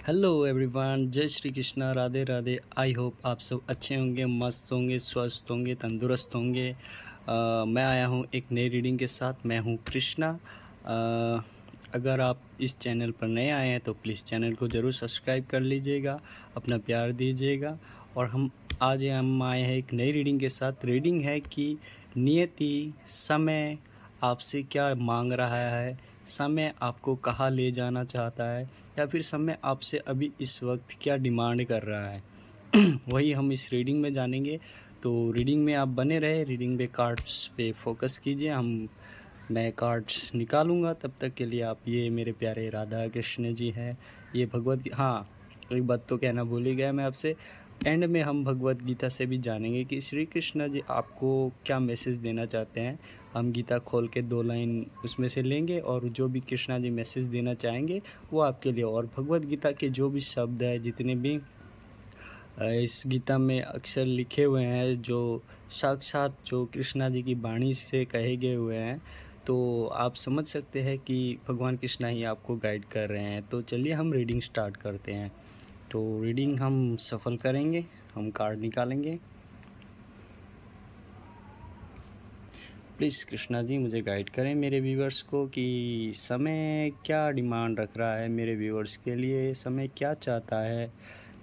Hello everyone, जय Shri Krishna, Radhe Radhe. I hope आप सब अच्छे होंगे, मस्त होंगे, स्वस्थ होंगे, तंदुरुस्त होंगे। मैं आया हूँ एक नई रीडिंग के साथ। मैं हूँ कृष्णा। अगर आप इस चैनल पर नए आए हैं तो प्लीज़ चैनल को ज़रूर सब्सक्राइब कर लीजिएगा, अपना प्यार दीजिएगा। और हम आए हैं एक नई रीडिंग के साथ। रीडिंग है कि नियति समय आपसे क्या मांग रहा है, समय आपको कहाँ ले जाना चाहता है, या फिर समय आपसे अभी इस वक्त क्या डिमांड कर रहा है। वही हम इस रीडिंग में जानेंगे। तो रीडिंग में आप बने रहे, रीडिंग में कार्ड्स पे फोकस कीजिए। मैं कार्ड्स निकालूंगा, तब तक के लिए आप ये मेरे प्यारे राधा कृष्ण जी हैं, ये भगवत। हाँ, एक बात तो कहना भूल ही गया मैं आपसे। एंड में हम भगवत गीता से भी जानेंगे कि श्री कृष्ण जी आपको क्या मैसेज देना चाहते हैं। हम गीता खोल के 2 लाइन उसमें से लेंगे और जो भी कृष्णा जी मैसेज देना चाहेंगे वो आपके लिए। और भगवत गीता के जो भी शब्द है, जितने भी इस गीता में अक्षर लिखे हुए हैं, जो साक्षात जो कृष्णा जी की वाणी से कहे गए हुए हैं, तो आप समझ सकते हैं कि भगवान कृष्णा ही आपको गाइड कर रहे हैं। तो चलिए हम रीडिंग स्टार्ट करते हैं। तो रीडिंग हम सफल करेंगे, हम कार्ड निकालेंगे। प्लीज़ कृष्णा जी मुझे गाइड करें मेरे व्यूवर्स को कि समय क्या डिमांड रख रहा है मेरे व्यूवर्स के लिए, समय क्या चाहता है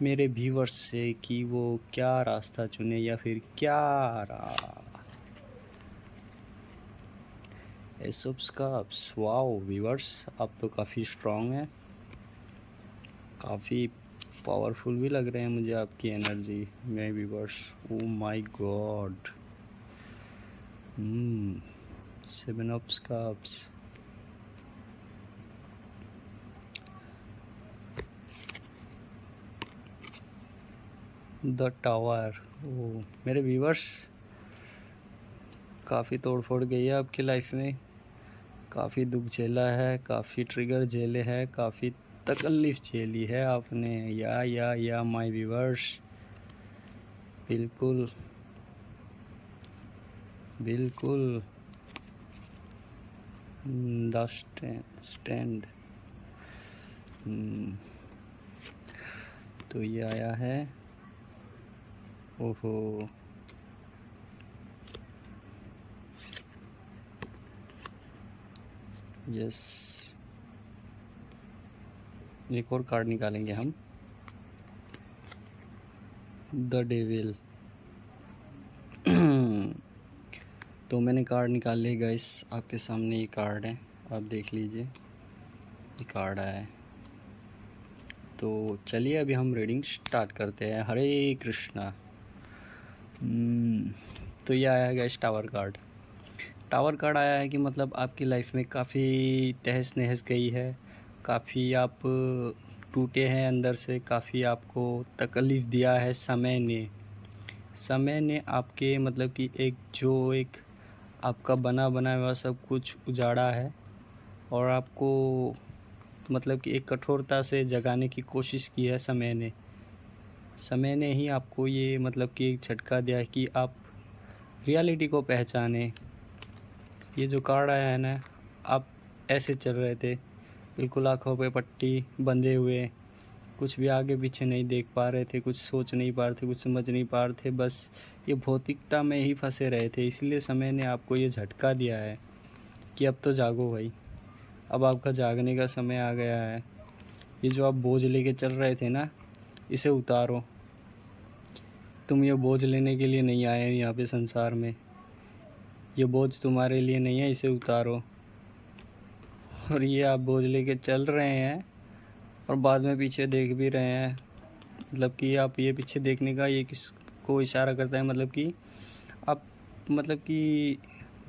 मेरे व्यूवर्स से कि वो क्या रास्ता चुने या फिर क्या रहा। S of cups. Wow viewers, आप तो काफ़ी स्ट्रांग हैं, काफ़ी पावरफुल भी लग रहे हैं मुझे आपकी एनर्जी मेरे viewers. Oh my god. 7 of cups. The tower. Oh मेरे व्यूवर्स, काफ़ी तोड़ फोड़ गई है आपकी लाइफ में, काफ़ी दुख झेला है, काफ़ी ट्रिगर झेले हैं, काफ़ी तकलीफ़ झेली है आपने। या माय व्यूवर्स, बिल्कुल बिल्कुल। The stand. तो ये आया है। ओहो, यस। एक और कार्ड निकालेंगे हम। The devil. तो मैंने कार्ड निकाल लिए गाइस, आपके सामने ये कार्ड है, आप देख लीजिए, ये कार्ड आया है। तो चलिए अभी हम रीडिंग स्टार्ट करते हैं। हरे कृष्णा। तो ये आया है guys tower card. Tower card आया है कि मतलब आपकी लाइफ में काफ़ी तहस नहस गई है, काफ़ी आप टूटे हैं अंदर से, काफ़ी आपको तकलीफ़ दिया है समय ने आपके मतलब कि एक आपका बना बनाया हुआ सब कुछ उजाड़ा है। और आपको मतलब कि एक कठोरता से जगाने की कोशिश की है समय ने ही आपको ये मतलब कि एक झटका दिया है कि आप रियलिटी को पहचाने। ये जो कार्ड आया है ना, आप ऐसे चल रहे थे, बिल्कुल आँखों पे पट्टी बंधे हुए, कुछ भी आगे पीछे नहीं देख पा रहे थे, कुछ सोच नहीं पा रहे थे, कुछ समझ नहीं पा रहे थे, बस ये भौतिकता में ही फंसे रहे थे। इसलिए समय ने आपको ये झटका दिया है कि अब तो जागो भाई, अब आपका जागने का समय आ गया है। ये जो आप बोझ लेके चल रहे थे ना, इसे उतारो। तुम ये बोझ लेने के लिए नहीं आए यहाँ पे संसार में, ये बोझ तुम्हारे लिए नहीं है, इसे उतारो। और ये आप बोझ लेके चल रहे हैं और बाद में पीछे देख भी रहे हैं, मतलब कि आप ये पीछे देखने का ये किसको इशारा करता है, मतलब कि आप मतलब कि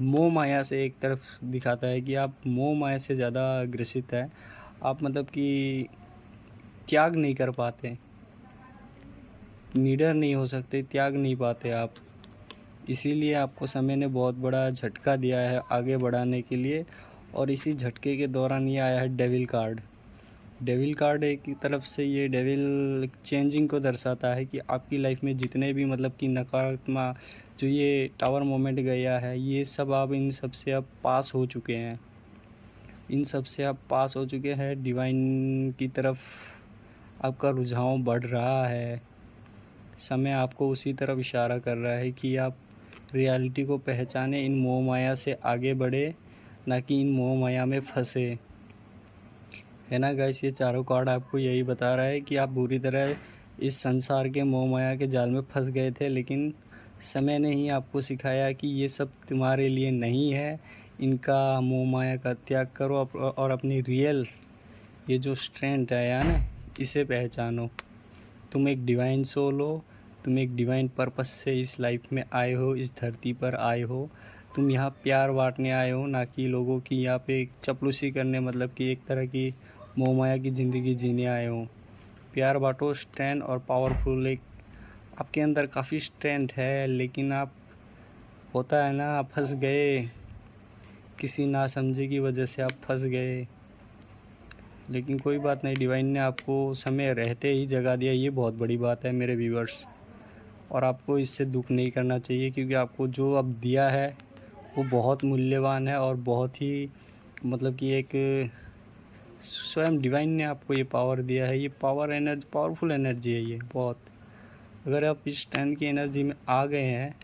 मोह माया से एक तरफ दिखाता है कि आप मोह माया से ज़्यादा ग्रसित है। आप मतलब कि त्याग नहीं कर पाते, निडर नहीं हो सकते, त्याग नहीं पाते आप। इसीलिए आपको समय ने बहुत बड़ा झटका दिया है आगे बढ़ाने के लिए। और इसी झटके के दौरान ये आया है डेविल कार्ड। डेविल कार्ड एक ही तरफ से ये डेविल चेंजिंग को दर्शाता है कि आपकी लाइफ में जितने भी मतलब कि नकारात्मक जो ये टावर मोमेंट गया है, ये सब आप इन सब से अब पास हो चुके हैं, इन सब से आप पास हो चुके हैं, डिवाइन की तरफ आपका रुझान बढ़ रहा है। समय आपको उसी तरफ इशारा कर रहा है कि आप रियलिटी को पहचाने, इन मोह माया से आगे बढ़े, ना कि इन मोह माया में फंसे। है ना गाइस, ये चारों कार्ड आपको यही बता रहा है कि आप बुरी तरह इस संसार के मोह माया के जाल में फंस गए थे, लेकिन समय ने ही आपको सिखाया कि ये सब तुम्हारे लिए नहीं है। इनका मोह माया का त्याग करो और अपनी रियल ये जो स्ट्रेंथ है या ना, इसे पहचानो। तुम एक डिवाइन सोल हो, तुम एक डिवाइन पर्पस से इस लाइफ में आए हो, इस धरती पर आए हो। तुम यहाँ प्यार बांटने आए हो, ना कि लोगों की यहाँ पे चपलूसी करने, मतलब कि एक तरह की मोह माया की ज़िंदगी जीने आए हो। प्यार बांटो, स्ट्रेंथ और पावरफुल। एक आपके अंदर काफ़ी स्ट्रेंथ है, लेकिन आप होता है ना, आप फंस गए, किसी नासमझी की वजह से आप फंस गए। लेकिन कोई बात नहीं, डिवाइन ने आपको समय रहते ही जगा दिया, ये बहुत बड़ी बात है मेरे व्यूअर्स। और आपको इससे दुख नहीं करना चाहिए, क्योंकि आपको जो अब दिया है वो बहुत मूल्यवान है और बहुत ही मतलब कि एक स्वयं डिवाइन ने आपको ये पावर दिया है। ये पावरफुल एनर्जी है ये बहुत। अगर आप इस टाइम की एनर्जी में आ गए हैं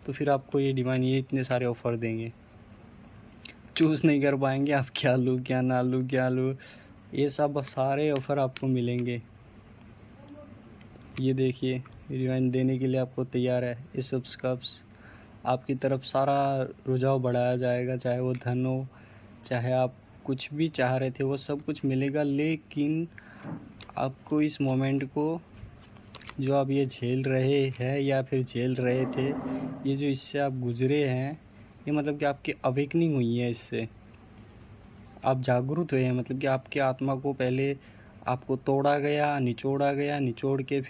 तो फिर आपको ये डिवाइन ये इतने सारे ऑफ़र देंगे, चूज़ नहीं कर पाएंगे आप क्या लूँ क्या ना लूँ क्या लूँ। ये सब सारे ऑफ़र आपको मिलेंगे। ये देखिए, डिवाइन देने के लिए आपको तैयार है। ये सब कप्स आपकी तरफ सारा रुझाव बढ़ाया जाएगा, चाहे वो धन हो, चाहे आप कुछ भी चाह रहे थे वो सब कुछ मिलेगा। लेकिन आपको इस मोमेंट को, जो आप ये झेल रहे हैं या फिर झेल रहे थे, ये जो इससे आप गुज़रे हैं, ये मतलब कि आपकी अवेकनिंग हुई है। इससे आप जागरूक हुए हैं, मतलब कि आपकी आत्मा को पहले आपको तोड़ा गया, निचोड़ के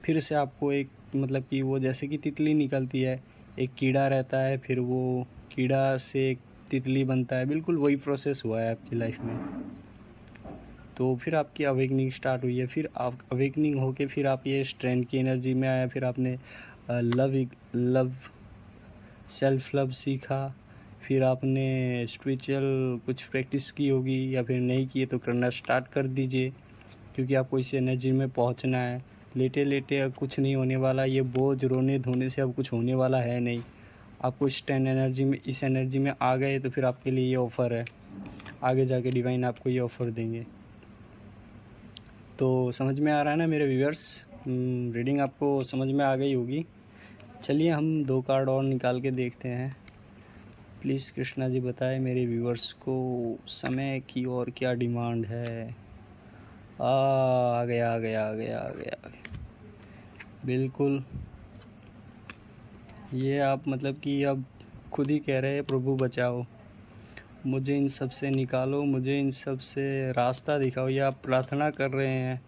फिर से आपको एक मतलब कि वो जैसे कि तितली निकलती है, एक कीड़ा रहता है, फिर वो कीड़ा से एक तितली बनता है, बिल्कुल वही प्रोसेस हुआ है आपकी लाइफ में। तो फिर आपकी अवेकनिंग स्टार्ट हुई है, फिर आप अवेकनिंग होके फिर आप ये स्ट्रेंथ की एनर्जी में आया, फिर आपने लव सेल्फ लव सीखा, फिर आपने स्पिरिचुअल कुछ प्रैक्टिस की होगी या फिर नहीं की है तो करना स्टार्ट कर दीजिए, क्योंकि आपको इस एनर्जी में पहुंचना है। लेटे लेटे अब कुछ नहीं होने वाला, ये बोझ रोने धोने से अब कुछ होने वाला है नहीं। आपको इस इस एनर्जी में आ गए तो फिर आपके लिए ये ऑफ़र है, आगे जाके डिवाइन आपको ये ऑफ़र देंगे। तो समझ में आ रहा है ना मेरे व्यूअर्स, रीडिंग आपको समझ में आ गई होगी। चलिए हम 2 कार्ड और निकाल के देखते हैं। प्लीज़ कृष्णा जी बताएं मेरे व्यूअर्स को समय की और क्या डिमांड है। आ गया आ गया आ गया आ गया, बिल्कुल। ये आप मतलब कि अब खुद ही कह रहे हैं, प्रभु बचाओ मुझे, इन सब से निकालो, मुझे इन सब से रास्ता दिखाओ। ये आप प्रार्थना कर रहे हैं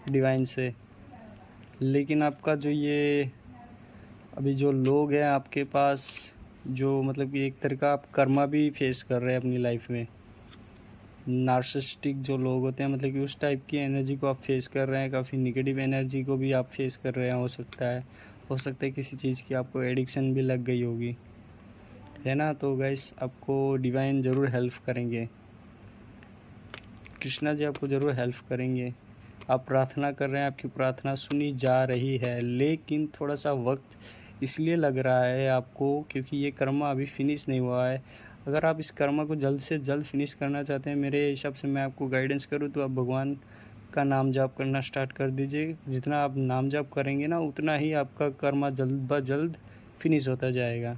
डिवाइन से। लेकिन आपका जो ये अभी जो लोग हैं आपके पास, जो मतलब कि एक तरह का आप कर्मा भी फेस कर रहे हैं अपनी लाइफ में, नार्सिसिस्टिक जो लोग होते हैं, मतलब कि उस टाइप की एनर्जी को आप फेस कर रहे हैं, काफ़ी निगेटिव एनर्जी को भी आप फेस कर रहे हैं। हो सकता है किसी चीज़ की आपको एडिक्शन भी लग गई होगी, है ना। तो गाइस आपको डिवाइन ज़रूर हेल्प करेंगे, कृष्णा जी आपको ज़रूर हेल्प करेंगे। आप प्रार्थना कर रहे हैं, आपकी प्रार्थना सुनी जा रही है, लेकिन थोड़ा सा वक्त इसलिए लग रहा है आपको क्योंकि ये कर्मा अभी फिनिश नहीं हुआ है। अगर आप इस कर्मा को जल्द से जल्द फिनिश करना चाहते हैं, मेरे हिसाब से मैं आपको गाइडेंस करूँ तो आप भगवान का नाम जाप करना स्टार्ट कर दीजिए। जितना आप नाम जाप करेंगे ना, उतना ही आपका कर्मा जल्द ब जल्द फिनिश होता जाएगा।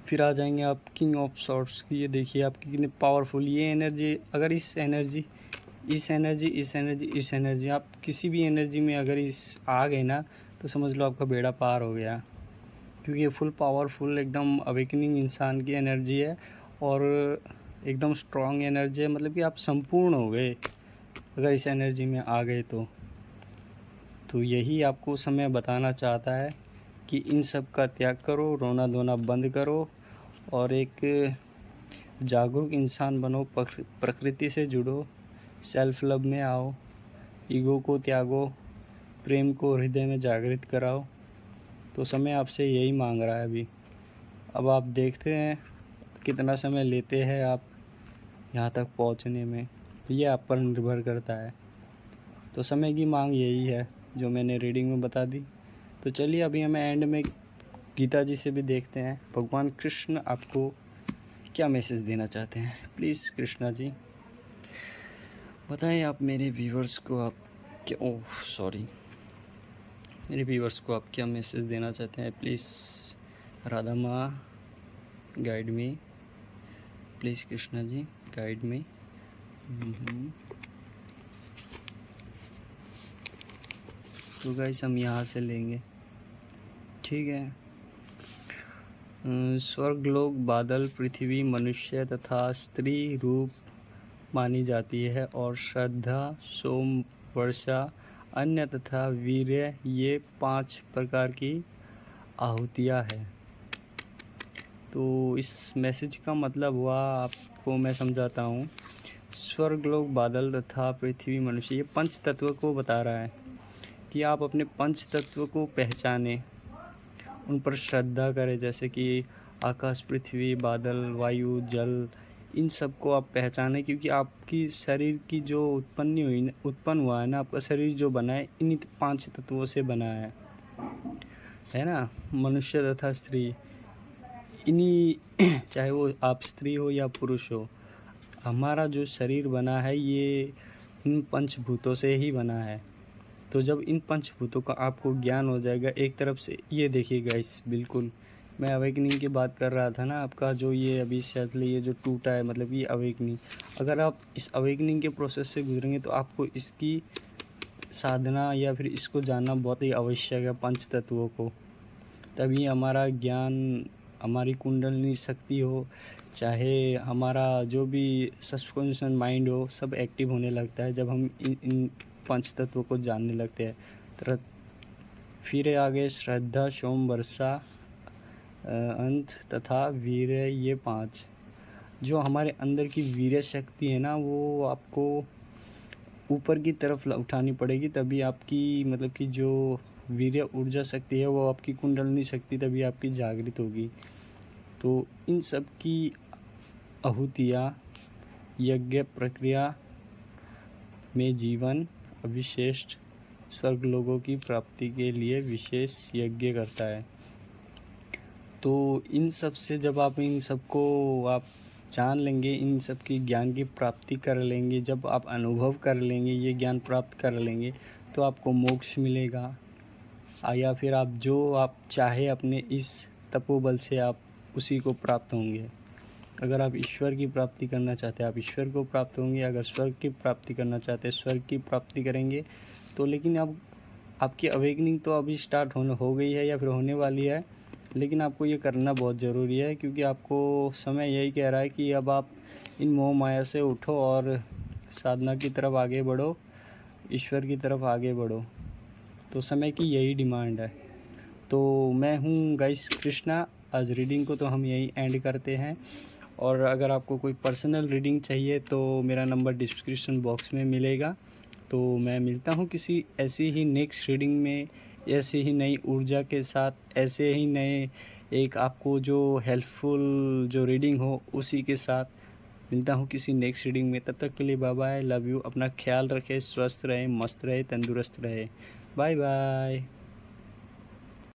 फिर आ जाएंगे आप किंग ऑफ सॉर्ट्स की। ये देखिए आपकी कितनी पावरफुल ये एनर्जी। अगर इस एनर्जी आप किसी भी एनर्जी में अगर इस आ गए ना, तो समझ लो आपका बेड़ा पार हो गया, क्योंकि ये फुल पावरफुल एकदम अवेकनिंग इंसान की एनर्जी है और एकदम स्ट्रॉन्ग एनर्जी है। मतलब कि आप संपूर्ण हो गए अगर इस एनर्जी में आ गए तो यही आपको समय बताना चाहता है कि इन सब का त्याग करो, रोना धोना बंद करो और एक जागरूक इंसान बनो, प्रकृति से जुड़ो, सेल्फ लव में आओ, ईगो को त्यागो, प्रेम को हृदय में जागृत कराओ। तो समय आपसे यही मांग रहा है अभी। अब आप देखते हैं कितना समय लेते हैं आप यहाँ तक पहुँचने में, ये आप पर निर्भर करता है। तो समय की मांग यही है जो मैंने रीडिंग में बता दी। तो चलिए अभी हमें एंड में गीता जी से भी देखते हैं भगवान कृष्ण आपको क्या मैसेज देना चाहते हैं। प्लीज़ कृष्णा जी बताएं आप मेरे व्यूवर्स को आप क्या मेरे व्यूवर्स को आप क्या मैसेज देना चाहते हैं। प्लीज़ राधा माँ guide me, please Krishna ji guide me. तो गाइस हम यहाँ से लेंगे, ठीक है। स्वर्गलोक बादल पृथ्वी मनुष्य तथा स्त्री रूप मानी जाती है और श्रद्धा सोम वर्षा अन्य तथा वीर्य ये 5 प्रकार की आहुतियाँ है। तो इस मैसेज का मतलब हुआ आपको मैं समझाता हूँ। स्वर्गलोक बादल तथा पृथ्वी मनुष्य ये 5 तत्व को बता रहा है कि आप अपने 5 तत्व को पहचानें, उन पर श्रद्धा करें, जैसे कि आकाश पृथ्वी बादल वायु जल, इन सब को आप पहचानें क्योंकि आपकी शरीर की जो उत्पन्न हुआ है ना, आपका शरीर जो बना है इन्हीं 5 तत्वों से बना है ना। मनुष्य तथा स्त्री इन्हीं चाहे वो आप स्त्री हो या पुरुष हो, हमारा जो शरीर बना है ये इन पंचभूतों से ही बना है। तो जब इन पंचभूतों का आपको ज्ञान हो जाएगा, एक तरफ से ये देखिएगा, इस बिल्कुल मैं अवेकनिंग की बात कर रहा था ना, आपका जो ये अभी सेटल ये जो टूटा है मतलब ये अवेकनिंग, अगर आप इस अवेकनिंग के प्रोसेस से गुजरेंगे तो आपको इसकी साधना या फिर इसको जानना बहुत ही आवश्यक है, पंच तत्वों को। तभी हमारा ज्ञान, हमारी कुंडलिनी शक्ति हो, चाहे हमारा जो भी सब्कॉन्शियस माइंड हो, सब एक्टिव होने लगता है जब हम इन पंच तत्वों को जानने लगते हैं। फिर आगे श्रद्धा सोम वर्षा अंत तथा वीर्य ये 5, जो हमारे अंदर की वीर्य शक्ति है ना, वो आपको ऊपर की तरफ उठानी पड़ेगी, तभी आपकी मतलब कि जो वीर्य ऊर्जा शक्ति है वो आपकी कुंडलिनी शक्ति तभी आपकी जागृत होगी। तो इन सब की आहुतियाँ यज्ञ प्रक्रिया में जीवन अविशेष्ट स्वर्ग लोगों की प्राप्ति के लिए विशेष यज्ञ करता है। तो इन सब से जब आप इन सबको आप जान लेंगे, इन सब की ज्ञान की प्राप्ति कर लेंगे, जब आप अनुभव कर लेंगे, ये ज्ञान प्राप्त कर लेंगे, तो आपको मोक्ष मिलेगा। या फिर आप जो आप चाहे अपने इस तपोबल से आप उसी को प्राप्त होंगे। अगर आप ईश्वर की प्राप्ति करना चाहते हैं आप ईश्वर को प्राप्त होंगे, अगर स्वर्ग की प्राप्ति करना चाहते हैं स्वर्ग की प्राप्ति करेंगे। तो लेकिन अब आपकी अवेकनिंग तो अभी स्टार्ट हो गई है या फिर होने वाली है, लेकिन आपको ये करना बहुत ज़रूरी है क्योंकि आपको समय यही कह रहा है कि अब आप इन मोह माया से उठो और साधना की तरफ आगे बढ़ो, ईश्वर की तरफ आगे बढ़ो। तो समय की यही डिमांड है। तो मैं हूँ गाइस कृष्णा। आज रीडिंग को तो हम यही एंड करते हैं, और अगर आपको कोई पर्सनल रीडिंग चाहिए तो मेरा नंबर डिस्क्रिप्शन बॉक्स में मिलेगा। तो मैं मिलता हूँ किसी ऐसी ही नेक्स्ट रीडिंग में, ऐसे ही नई ऊर्जा के साथ, ऐसे ही नए एक आपको जो हेल्पफुल जो रीडिंग हो उसी के साथ मिलता हूँ किसी नेक्स्ट रीडिंग में। तब तक के लिए बाय बाय, लव यू, अपना ख्याल रखें, स्वस्थ रहे, मस्त रहे, तंदुरुस्त रहे। Bye bye.